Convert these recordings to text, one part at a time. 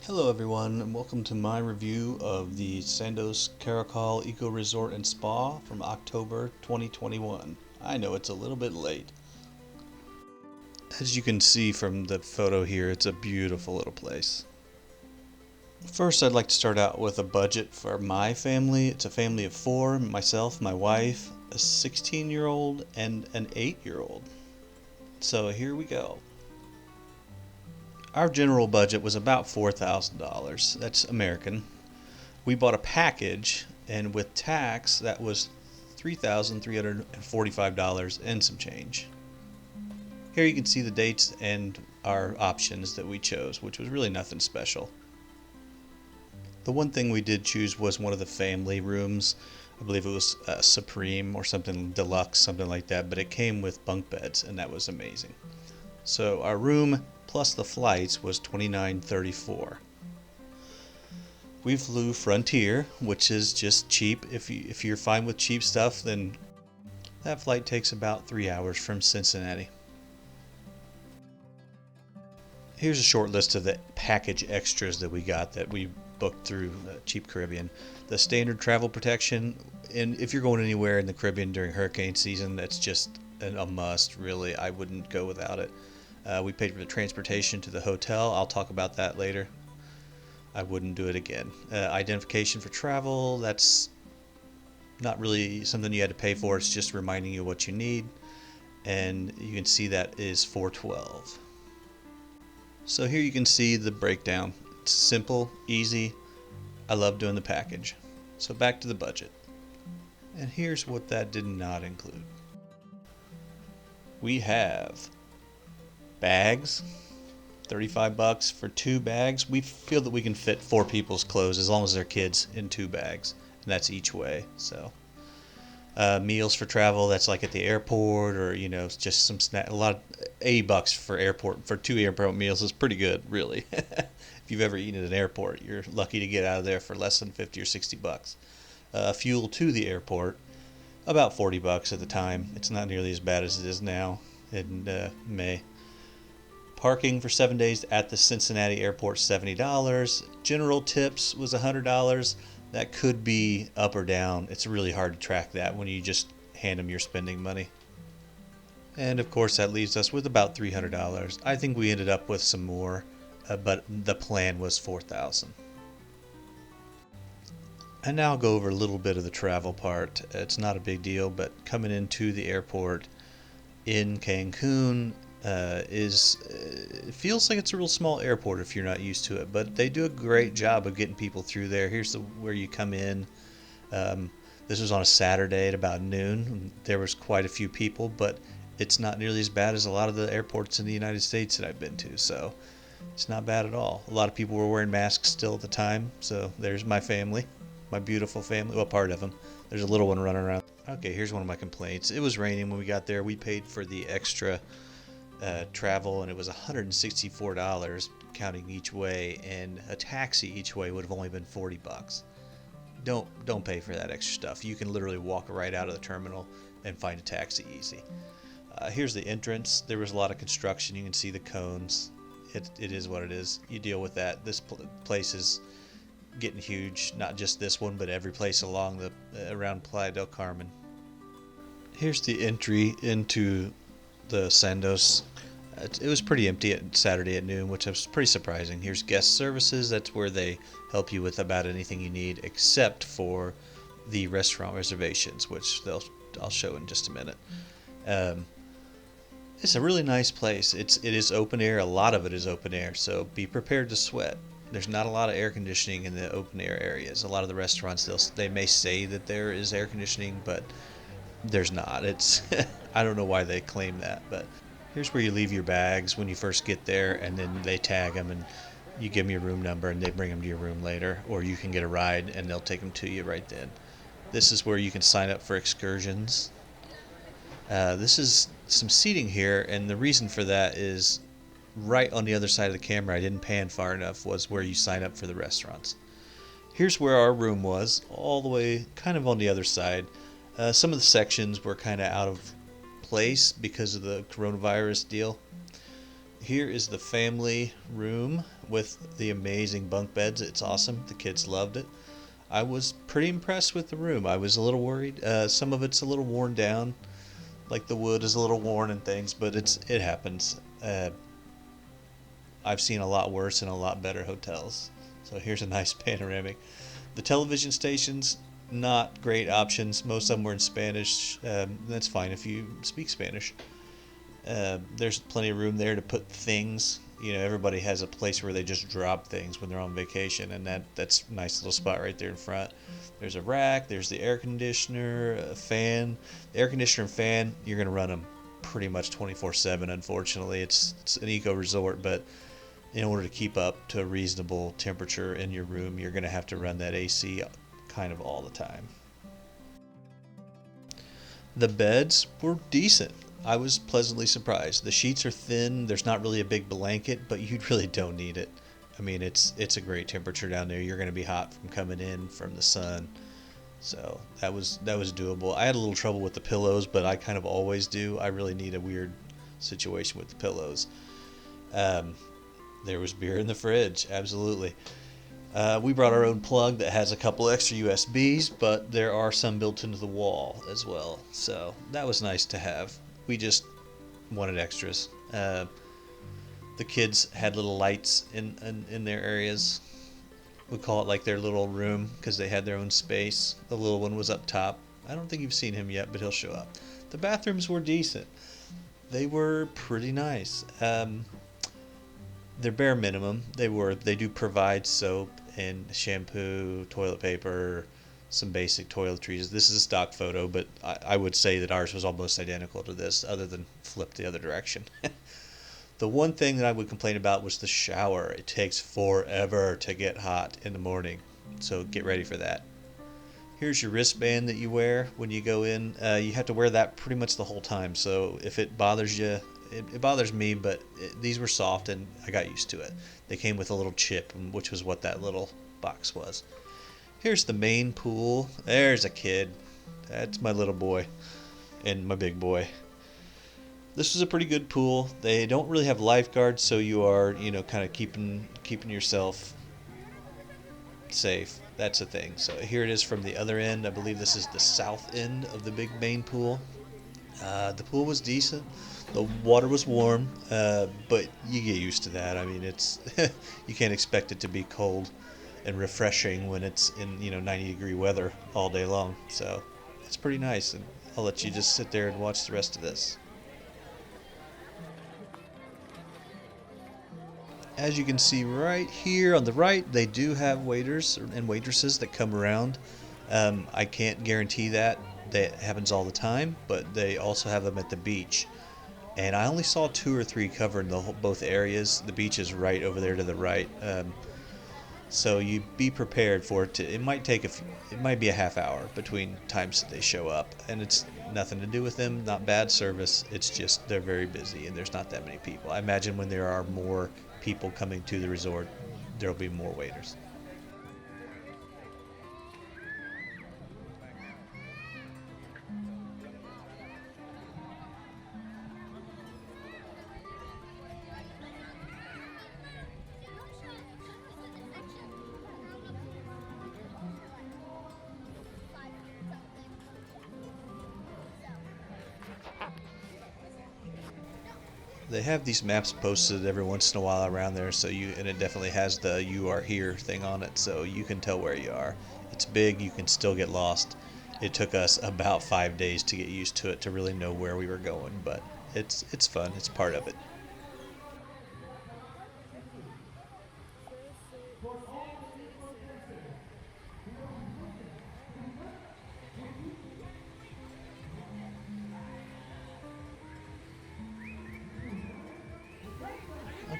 Hello everyone, and welcome to my review of the Sandos Caracol Eco Resort and Spa from October 2021. I know it's a little bit late. As you can see from the photo here, it's a beautiful little place. First, I'd like to start out with a budget for my family. It's a family of four: myself, my wife, a 16-year-old, and an 8-year-old. So here we go. Our general budget was about $4,000. That's American. We bought a package, and with tax, that was $3,345 and some change. Here you can see the dates and our options that we chose, which was really nothing special. The one thing we did choose was one of the family rooms. I believe it was Supreme or something deluxe, something like that, but it came with bunk beds, and that was amazing. So our room plus the flights was $29.34. We flew Frontier, which is just cheap. If you're fine with cheap stuff, then that flight takes about 3 hours from Cincinnati. Here's a short list of the package extras that we got that we booked through Cheap Caribbean. The standard travel protection, and if you're going anywhere in the Caribbean during hurricane season, that's just a must, really. I wouldn't go without it. We paid for the transportation to the hotel. I'll talk about that later. I wouldn't do it again. Identification for travel, that's not really something you had to pay for. It's just reminding you what you need. And you can see that is $412. So here you can see the breakdown. It's simple, easy. I love doing the package. So back to the budget. And here's what that did not include. We have bags, $35 for 2 bags. We feel that we can fit 4 people's clothes as long as they're kids in 2 bags, and that's each way. So meals for travel, that's like at the airport, or just some snack. A lot of $80 for 2 airport meals is pretty good, really. If you've ever eaten at an airport, you're lucky to get out of there for less than $50 or $60. Fuel to the airport, about $40 at the time. It's not nearly as bad as it is now in May. Parking for 7 days at the Cincinnati airport, $70. General tips was $100. That could be up or down. It's really hard to track that when you just hand them your spending money. And of course that leaves us with about $300. I think we ended up with some more, but the plan was $4,000. And now I'll go over a little bit of the travel part. It's not a big deal, but coming into the airport in Cancun, it feels like it's a real small airport if you're not used to it, but they do a great job of getting people through there. Here's where you come in. This was on a Saturday at about noon. There was quite a few people, but it's not nearly as bad as a lot of the airports in the United States that I've been to, so it's not bad at all. A lot of people were wearing masks still at the time, so there's my family, my beautiful family, well, part of them. There's a little one running around. Okay, here's one of my complaints. It was raining when we got there. We paid for the extra travel, and it was $164 counting each way, and a taxi each way would have only been $40. Don't pay for that extra stuff. You can literally walk right out of the terminal and find a taxi easy. Here's the entrance. There was a lot of construction. You can see the cones. It is what it is. You deal with that. This place is getting huge. Not just this one, but every place along around Playa del Carmen. Here's the entry into the Sandos. It was pretty empty at Saturday at noon, which was pretty surprising. Here's guest services. That's where they help you with about anything you need, except for the restaurant reservations, which I'll show in just a minute. It's a really nice place. It is open air. A lot of it is open air, so be prepared to sweat. There's not a lot of air conditioning in the open air areas. A lot of the restaurants, they may say that there is air conditioning, but there's not. It's I don't know why they claim that, but here's where you leave your bags when you first get there, and then they tag them, and you give them your room number, and they bring them to your room later, or you can get a ride, and they'll take them to you right then. This is where you can sign up for excursions. This is some seating here, and the reason for that is right on the other side of the camera, I didn't pan far enough, was where you sign up for the restaurants. Here's where our room was, all the way kind of on the other side. Some of the sections were kind of out of place because of the coronavirus deal. Here is the family room with the amazing bunk beds. It's awesome. The kids loved it. I was pretty impressed with the room. I was a little worried. Some of it's a little worn down, like the wood is a little worn and things, but it happens. I've seen a lot worse and a lot better hotels. So here's a nice panoramic. The television stations, not great options. Most of them were in Spanish. That's fine if you speak Spanish. There's plenty of room there to put things. You know, everybody has a place where they just drop things when they're on vacation, and that's a nice little spot right there in front. There's a rack, there's the air conditioner, a fan. The air conditioner and fan, you're going to run them pretty much 24/7, unfortunately. It's an eco resort, but in order to keep up to a reasonable temperature in your room, you're going to have to run that AC kind of all the time. The beds were decent. I was pleasantly surprised. The sheets are thin. There's not really a big blanket, but you really don't need it. I mean, it's a great temperature down there. You're going to be hot from coming in from the sun. So that was doable. I had a little trouble with the pillows, but I kind of always do. I really need a weird situation with the pillows. There was beer in the fridge, absolutely. We brought our own plug that has a couple extra USBs, but there are some built into the wall as well. So that was nice to have. We just wanted extras. The kids had little lights in their areas. We call it like their little room because they had their own space. The little one was up top. I don't think you've seen him yet, but he'll show up. The bathrooms were decent. They were pretty nice. They're bare minimum. They do provide soap and shampoo, toilet paper, some basic toiletries. This is a stock photo, but I would say that ours was almost identical to this, other than flipped the other direction. The one thing that I would complain about was the shower. It takes forever to get hot in the morning, so get ready for that. Here's your wristband that you wear when you go in. You have to wear that pretty much the whole time, so if it bothers you, it bothers me, but these were soft and I got used to it. They came with a little chip, which was what that little box was. Here's the main pool. There's a kid. That's my little boy and my big boy. This is a pretty good pool. They don't really have lifeguards, so you are, kind of keeping yourself safe. That's the thing. So here it is from the other end. I believe this is the south end of the big main pool. The pool was decent. The water was warm, but you get used to that. I mean, it's you can't expect it to be cold and refreshing when it's in 90-degree weather all day long. So it's pretty nice, and I'll let you just sit there and watch the rest of this. As you can see right here on the right, they do have waiters and waitresses that come around. I can't guarantee that happens all the time, but they also have them at the beach. And I only saw 2 or 3 covering both areas. The beach is right over there to the right. So you be prepared for it. It might be a half hour between times that they show up, and it's nothing to do with them. Not bad service. It's just they're very busy and there's not that many people. I imagine when there are more people coming to the resort, there'll be more waiters. They have these maps posted every once in a while around there, and it definitely has the "You are here" thing on it, so you can tell where you are. It's big. You can still get lost. It took us about 5 days to get used to it to really know where we were going, but it's fun. It's part of it.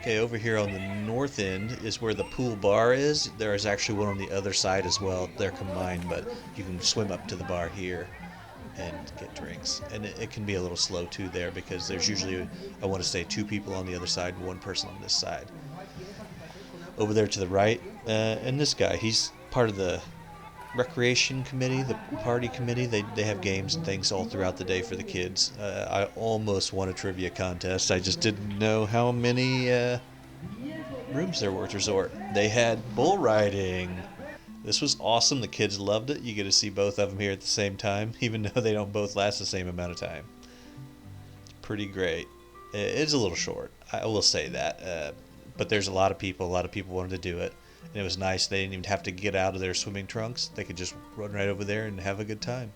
Okay, over here on the north end is where the pool bar is. There is actually one on the other side as well. They're combined, but you can swim up to the bar here and get drinks. And it can be a little slow too there because there's usually, I want to say, 2 people on the other side and 1 person on this side. Over there to the right, and this guy, he's part of the recreation committee, the party committee, they have games and things all throughout the day for the kids. I almost won a trivia contest. I just didn't know how many rooms there were at the resort. They had bull riding. This was awesome. The kids loved it. You get to see both of them here at the same time, even though they don't both last the same amount of time. Pretty great. It's a little short, I will say that. But there's a lot of people. A lot of people wanted to do it. And it was nice. They didn't even have to get out of their swimming trunks. They could just run right over there and have a good time.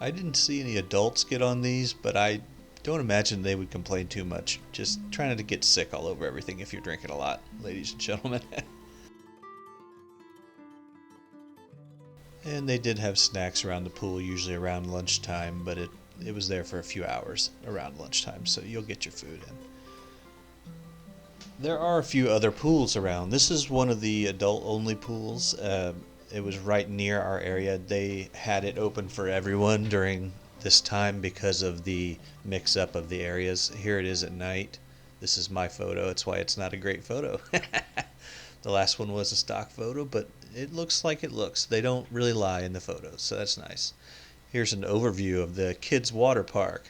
I didn't see any adults get on these, but I don't imagine they would complain too much. Just try not to get sick all over everything if you're drinking a lot, ladies and gentlemen. And they did have snacks around the pool, usually around lunchtime, but it was there for a few hours around lunchtime, so you'll get your food in. There are a few other pools around. This is one of the adult-only pools. It was right near our area. They had it open for everyone during this time because of the mix-up of the areas. Here it is at night. This is my photo. That's why it's not a great photo. The last one was a stock photo, but it looks like it looks. They don't really lie in the photos, so that's nice. Here's an overview of the kids' water park.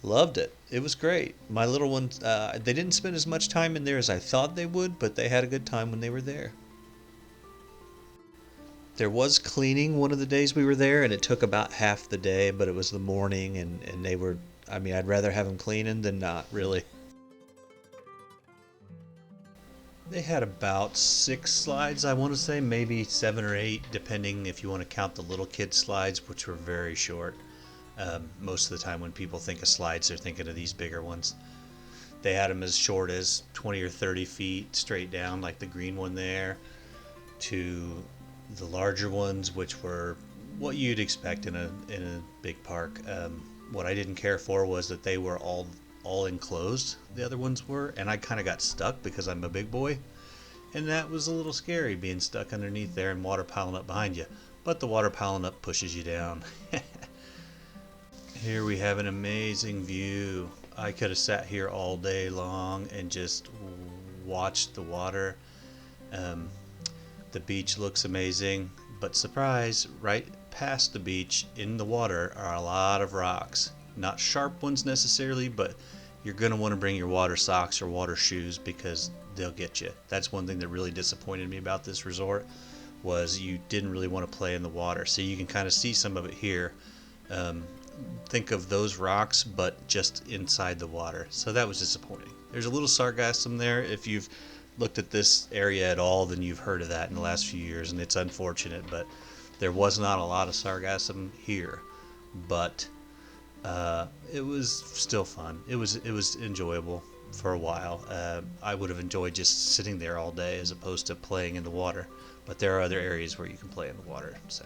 Loved it. It was great. My little ones, they didn't spend as much time in there as I thought they would, but they had a good time when they were there. There was cleaning one of the days we were there, and it took about half the day, but it was the morning, and they were, I mean, I'd rather have them cleaning than not, really. They had about 6 slides, I want to say, maybe 7 or 8, depending if you want to count the little kid slides, which were very short. Most of the time when people think of slides, they're thinking of these bigger ones. They had them as short as 20 or 30 feet straight down, like the green one there, to the larger ones, which were what you'd expect in a big park. What I didn't care for was that they were all enclosed. The other ones were, and I kind of got stuck because I'm a big boy, and that was a little scary, being stuck underneath there and water piling up behind you. But the water piling up pushes you down. Here we have an amazing view. I could have sat here all day long and just watched the water. The beach looks amazing, but surprise, right past the beach in the water are a lot of rocks. Not sharp ones necessarily, but you're going to want to bring your water socks or water shoes because they'll get you. That's one thing that really disappointed me about this resort, was you didn't really want to play in the water. So you can kind of see some of it here. Think of those rocks, but just inside the water. So that was disappointing. There's a little sargassum there. If you've looked at this area at all, then you've heard of that in the last few years, and it's unfortunate, but there was not a lot of sargassum here. But it was still fun. It was enjoyable for a while. I would have enjoyed just sitting there all day as opposed to playing in the water, but there are other areas where you can play in the water. So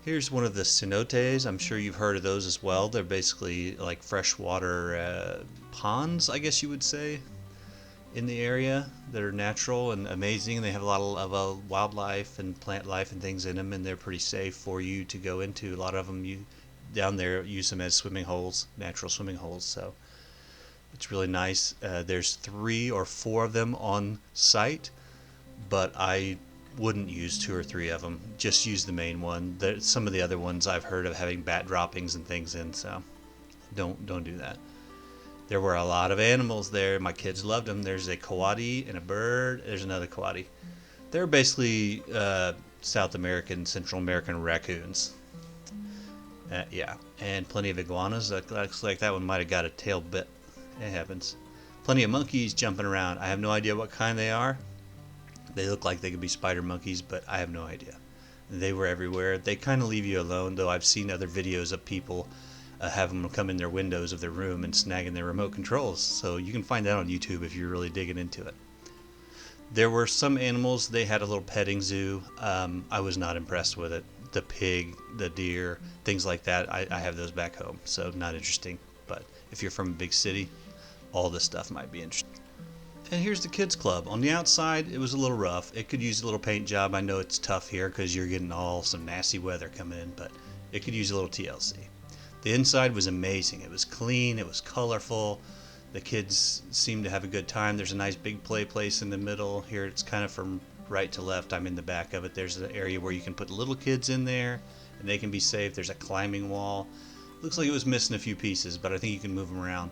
here's one of the cenotes. I'm sure you've heard of those as well. They're basically like freshwater ponds, I guess you would say, in the area that are natural and amazing. They have a lot of wildlife and plant life and things in them, and they're pretty safe for you to go into. A lot of them down there use them as swimming holes, natural swimming holes. So it's really nice. There's 3 or 4 of them on site, but I wouldn't use 2 or 3 of them. Just use the main one. Some of the other ones I've heard of having bat droppings and things in, so don't do that. There were a lot of animals there. My kids loved them. There's a coati and a bird. There's another coati. They're basically South American, Central American raccoons. Yeah, and plenty of iguanas. Looks like that one might have got a tail bit. It happens. Plenty of monkeys jumping around. I have no idea what kind they are. They look like they could be spider monkeys, but I have no idea. They were everywhere. They kind of leave you alone, though. I've seen other videos of people having them come in their windows of their room and snagging their remote controls. So you can find that on YouTube if you're really digging into it. There were some animals. They had a little petting zoo. I was not impressed with it. The pig, the deer, things like that. I have those back home, so not interesting. But if you're from a big city, all this stuff might be interesting. And here's the kids club. On the outside, it was a little rough. It could use a little paint job. I know it's tough here because you're getting all some nasty weather coming in, but it could use a little TLC. The inside was amazing. It was clean. It was colorful. The kids seemed to have a good time. There's a nice big play place in the middle. Here it's kind of from right to left. I'm in the back of it. There's an area where you can put little kids in there and they can be safe. There's a climbing wall. Looks like it was missing a few pieces, but I think you can move them around.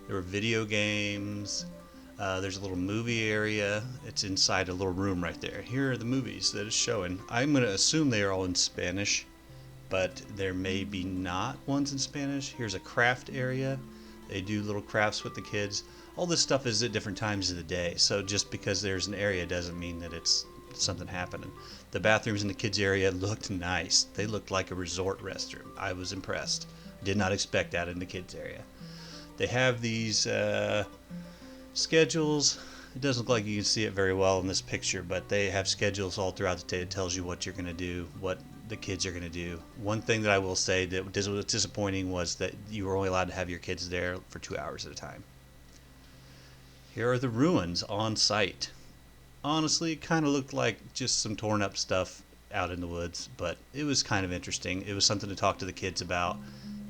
There were video games. There's a little movie area. It's inside a little room right there. Here are the movies that it's showing. I'm going to assume they are all in Spanish, but there may be not ones in Spanish. Here's a craft area. They do little crafts with the kids. All this stuff is at different times of the day, so just because there's an area doesn't mean that it's something happening. The bathrooms in the kids area looked nice. They looked like a resort restroom. I was impressed. Did not expect that in the kids area. They have these schedules. It doesn't look like you can see it very well in this picture, but they have schedules all throughout the day. It tells you what you're going to do, what the kids are going to do. One thing that I will say that was disappointing was that you were only allowed to have your kids there for 2 hours at a time. Here are the ruins on site. Honestly, it kind of looked like just some torn up stuff out in the woods, but it was kind of interesting. It was something to talk to the kids about.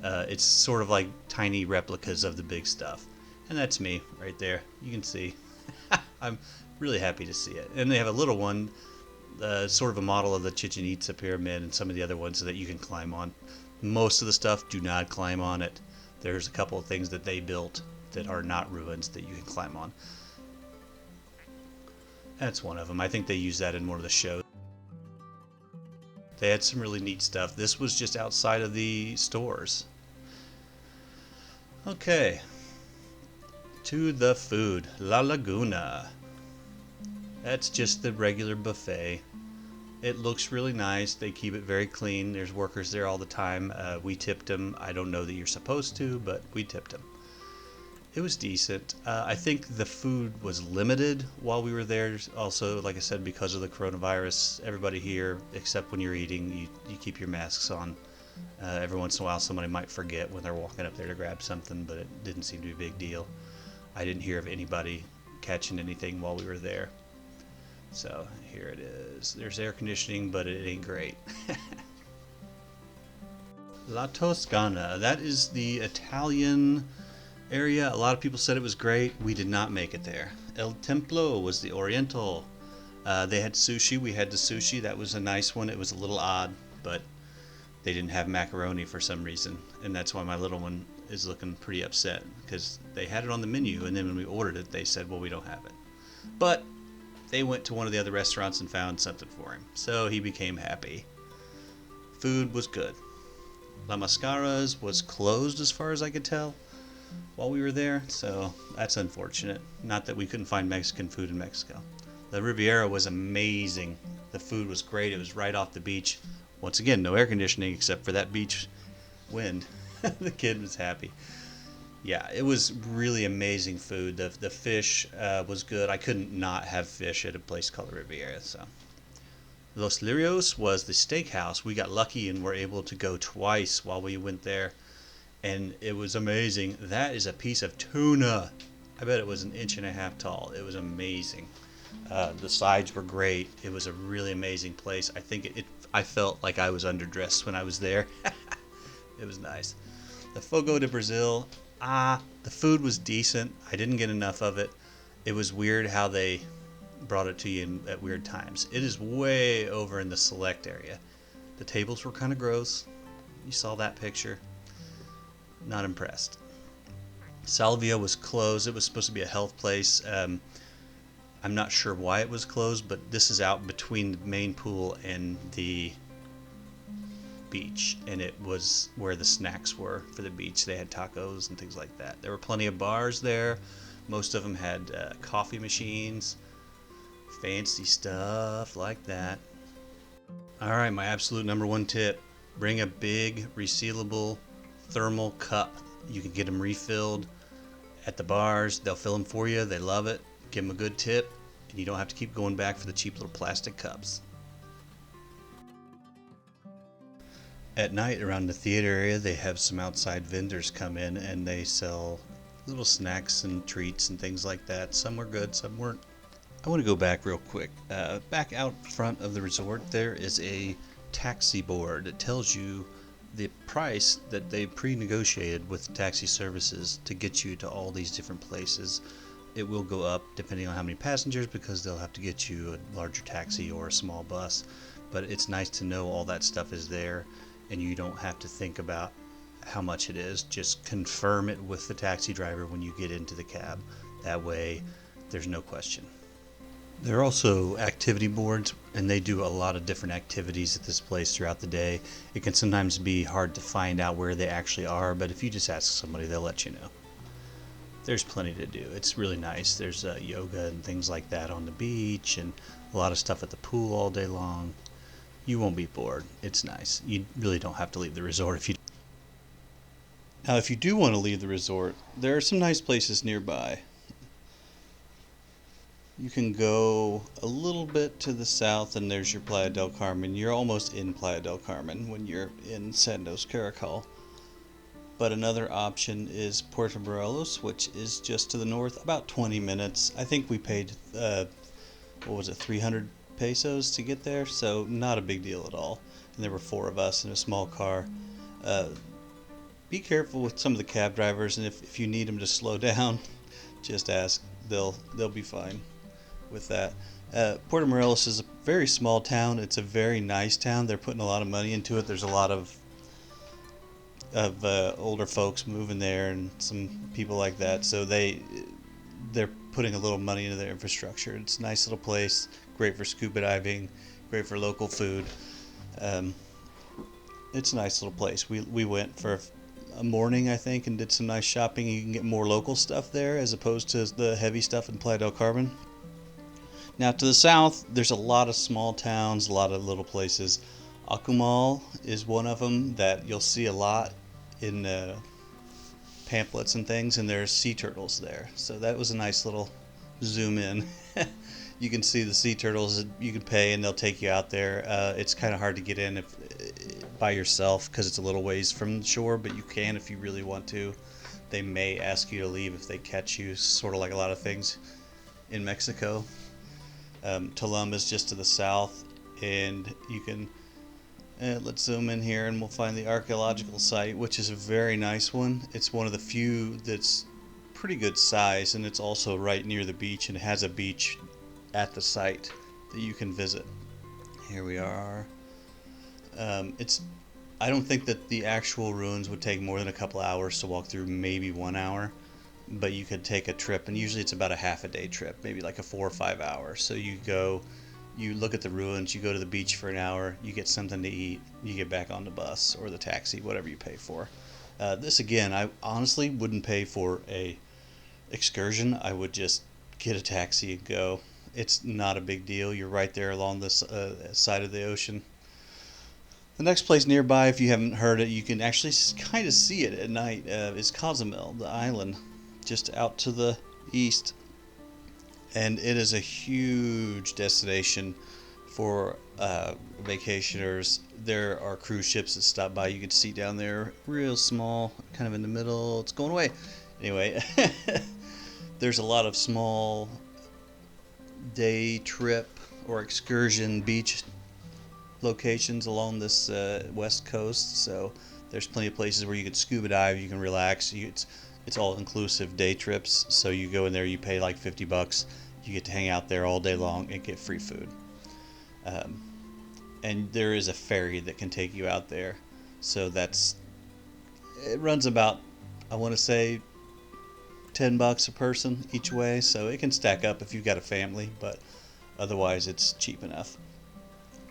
It's sort of like tiny replicas of the big stuff. And that's me right there. You can see. I'm really happy to see it. And they have a little one, sort of a model of the Chichen Itza pyramid and some of the other ones that you can climb on. Most of the stuff, do not climb on it. There's a couple of things that they built that are not ruins that you can climb on. That's one of them. I think they used that in one of the shows. They had some really neat stuff. This was just outside of the stores. Okay. To the food. La Laguna. That's just the regular buffet. It looks really nice. They keep it very clean. There's workers there all the time. We tipped them. I don't know that you're supposed to, but we tipped them. It was decent. I think the food was limited while we were there. Also, like I said, because of the coronavirus, everybody here, except when you're eating, you keep your masks on. Every once in a while, somebody might forget when they're walking up there to grab something, but it didn't seem to be a big deal. I didn't hear of anybody catching anything while we were there. So here it is. There's air conditioning, but it ain't great. La Toscana. That is the Italian area. A lot of people said it was great. We did not make it there. El Templo was the Oriental. They had sushi. We had the sushi. That was a nice one. It was a little odd, but they didn't have macaroni for some reason. And that's why my little one is looking pretty upset, because they had it on the menu, and then when we ordered it, they said, well, we don't have it. But they went to one of the other restaurants and found something for him, so he became happy. Food was good. La Mascaras was closed as far as I could tell while we were there, so that's unfortunate. Not that we couldn't find Mexican food in Mexico. The Riviera was amazing. The food was great. It was right off the beach. Once again, no air conditioning except for that beach wind. The kid was happy. Yeah, it was really amazing food. The fish was good. I couldn't not have fish at a place called Riviera. So, Los Lirios was the steakhouse. We got lucky and were able to go twice while we went there, and it was amazing. That is a piece of tuna. I bet it was 1.5 inches tall. It was amazing. The sides were great. It was a really amazing place. I think I felt like I was underdressed when I was there. It was nice. The Fogo de Brazil, the food was decent. I didn't get enough of it. It was weird how they brought it to you at weird times. It is way over in the select area. The tables were kind of gross. You saw that picture. Not impressed. Salvia was closed. It was supposed to be a health place. I'm not sure why it was closed, but this is out between the main pool and the beach, and it was where the snacks were for the beach. They had tacos and things like that. There were plenty of bars there. Most of them had coffee machines, fancy stuff like that. Alright, my absolute number one tip: bring a big resealable thermal cup. You can get them refilled at the bars. They'll fill them for you. They love it. Give them a good tip. and you don't have to keep going back for the cheap little plastic cups. At night around the theater area, they have some outside vendors come in and they sell little snacks and treats and things like that. Some were good, some weren't. I want to go back real quick. Back out front of the resort, there is a taxi board. It tells you the price that they pre-negotiated with taxi services to get you to all these different places. It will go up depending on how many passengers, because they'll have to get you a larger taxi or a small bus. But it's nice to know all that stuff is there, and you don't have to think about how much it is. Just confirm it with the taxi driver when you get into the cab. That way there's no question. There are also activity boards, and they do a lot of different activities at this place throughout the day. It can sometimes be hard to find out where they actually are, but if you just ask somebody, they'll let you know. There's plenty to do. It's really nice. There's yoga and things like that on the beach, and a lot of stuff at the pool all day long. You won't be bored. It's nice. You really don't have to leave the resort if you. Now, if you do want to leave the resort, there are some nice places nearby. You can go a little bit to the south, and there's your Playa del Carmen. You're almost in Playa del Carmen when you're in Sandos Caracol. But another option is Puerto Morelos, which is just to the north, about 20 minutes. I think we paid, 300 pesos to get there, so not a big deal at all. And there were 4 of us in a small car. Be careful with some of the cab drivers, and if you need them to slow down, just ask. They'll be fine with that. Puerto Morelos is a very small town. It's a very nice town. They're putting a lot of money into it. There's a lot of older folks moving there and some people like that. So they're putting a little money into their infrastructure. It's a nice little place. Great for scuba diving. Great for local food. It's a nice little place. We went for a morning, I think, and did some nice shopping. You can get more local stuff there as opposed to the heavy stuff in Playa del Carmen. Now to the south, there's a lot of small towns, a lot of little places. Akumal is one of them that you'll see a lot in pamphlets and things, and there's sea turtles there. So that was a nice little zoom in. You can see the sea turtles. You can pay and they'll take you out there. It's kind of hard to get in by yourself because it's a little ways from the shore, but you can if you really want to. They may ask you to leave if they catch you, sort of like a lot of things in Mexico. Tulum is just to the south, and you can let's zoom in here and we'll find the Archeological Site, which is a very nice one. It's one of the few that's pretty good size, and it's also right near the beach, and it has a beach at the site that you can visit. Here we are. I don't think that the actual ruins would take more than a couple hours to walk through, maybe 1 hour, but you could take a trip, and usually it's about a half a day trip, maybe like a 4 or 5 hours. So you go, you look at the ruins, you go to the beach for an hour, you get something to eat, you get back on the bus or the taxi, whatever you pay for. This again, I honestly wouldn't pay for a excursion. I would just get a taxi and go. It's not a big deal. You're right there along this side of the ocean. The next place nearby, if you haven't heard it, you can actually kind of see it at night, is Cozumel, the island, just out to the east. And it is a huge destination for vacationers. There are cruise ships that stop by. You can see down there, real small, kind of in the middle. It's going away. Anyway, there's a lot of small day trip or excursion beach locations along this west coast. So there's plenty of places where you can scuba dive, you can relax. It's all inclusive day trips. So you go in there, you pay like $50. You get to hang out there all day long and get free food. And there is a ferry that can take you out there. So it runs about, I want to say, $10 a person each way. So it can stack up if you've got a family, but otherwise it's cheap enough.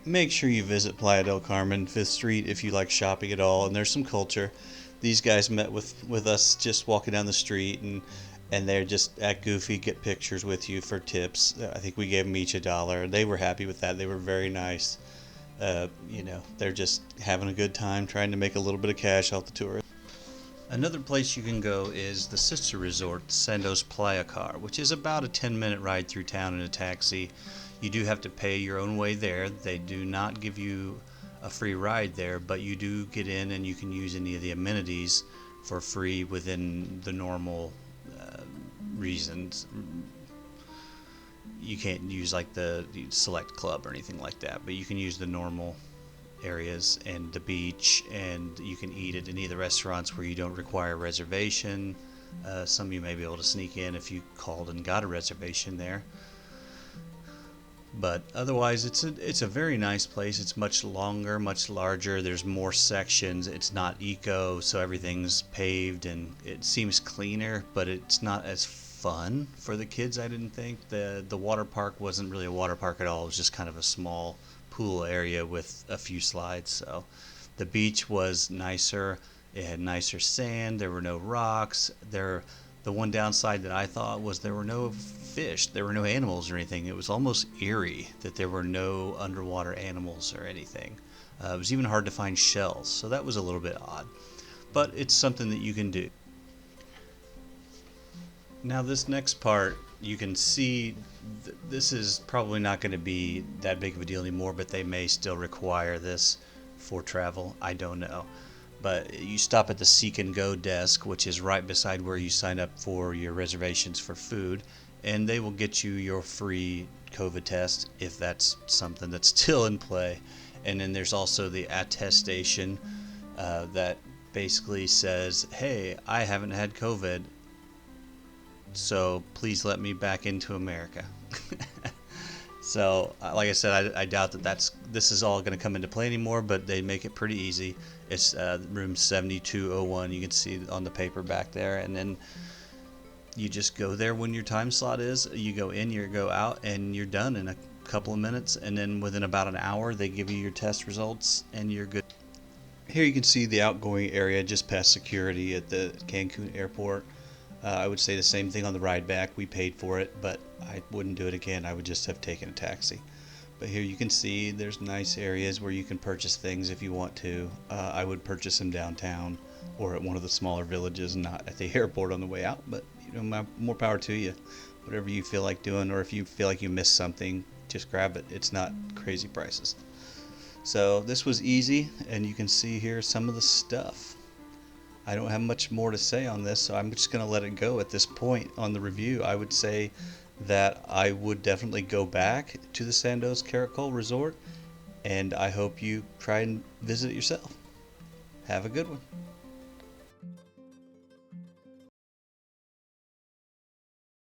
Make sure you visit Playa del Carmen, 5th Street, if you like shopping at all, and there's some culture. These guys met with us just walking down the street, and they're just act goofy, get pictures with you for tips. I think we gave them each $1. They were happy with that. They were very nice. They're just having a good time, trying to make a little bit of cash off the tourists. Another place you can go is the sister resort, Sandos Playacar, which is about a 10-minute ride through town in a taxi. You do have to pay your own way there. They do not give you a free ride there, but you do get in and you can use any of the amenities for free within the normal reasons. You can't use like the select club or anything like that, but you can use the normal areas and the beach, and you can eat at any of the restaurants where you don't require a reservation. Some of you may be able to sneak in if you called and got a reservation there. But otherwise, it's a very nice place. It's much longer, much larger. There's more sections. It's not eco, so everything's paved and it seems cleaner, but it's not as fun for the kids, I didn't think. The water park wasn't really a water park at all. It was just kind of a small pool area with a few slides. So the beach was nicer. It had nicer sand. There were no rocks. The one downside that I thought was there were no fish. There were no animals or anything. It was almost eerie that there were no underwater animals or anything. It was even hard to find shells, so that was a little bit odd. But it's something that you can do. Now this next part, you can see this is probably not going to be that big of a deal anymore, but they may still require this for travel. I don't know. But you stop at the Seek and Go desk, which is right beside where you sign up for your reservations for food, and they will get you your free COVID test if that's something that's still in play. And then there's also the Attestation that basically says, hey, I haven't had COVID, so please let me back into America. So, like I said, I doubt that this is all going to come into play anymore, but they make it pretty easy. It's room 7201. You can see on the paper back there, and then you just go there when your time slot is. You go in, you go out, and you're done in a couple of minutes. And then within about an hour, they give you your test results, and you're good. Here you can see the outgoing area just past security at the Cancun Airport. I would say the same thing on the ride back. We paid for it, but I wouldn't do it again. I would just have taken a taxi. But here you can see there's nice areas where you can purchase things if you want to. I would purchase them downtown or at one of the smaller villages, not at the airport on the way out. But more power to you. Whatever you feel like doing, or if you feel like you missed something, just grab it. It's not crazy prices. So this was easy, and you can see here some of the stuff. I don't have much more to say on this, so I'm just going to let it go at this point on the review. I would say that I would definitely go back to the Sandos Caracol Resort, and I hope you try and visit it yourself. Have a good one.